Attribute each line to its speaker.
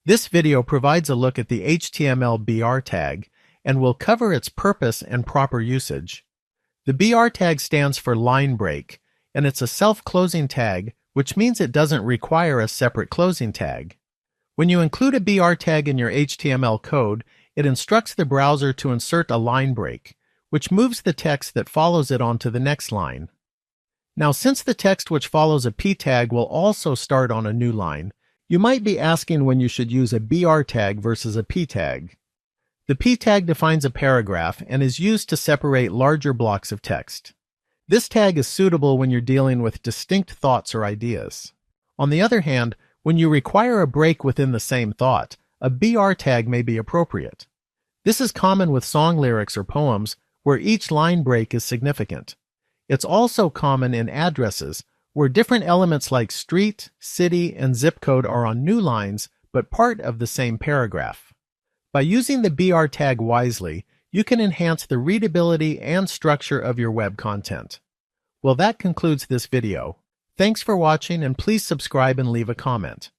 Speaker 1: This video provides a look at the HTML BR tag and will cover its purpose and proper usage. The BR tag stands for line break, and it's a self-closing tag, which means it doesn't require a separate closing tag. When you include a BR tag in your HTML code, it instructs the browser to insert a line break, which moves the text that follows it onto the next line. Now, since the text which follows a P tag will also start on a new line, you might be asking when you should use a BR tag versus a P tag. The P tag defines a paragraph and is used to separate larger blocks of text. This tag is suitable when you're dealing with distinct thoughts or ideas. On the other hand, when you require a break within the same thought, a BR tag may be appropriate. This is common with song lyrics or poems where each line break is significant. It's also common in addresses where different elements like street, city, and zip code are on new lines but part of the same paragraph. By using the BR tag wisely, you can enhance the readability and structure of your web content. Well, that concludes this video. Thanks for watching, and please subscribe and leave a comment.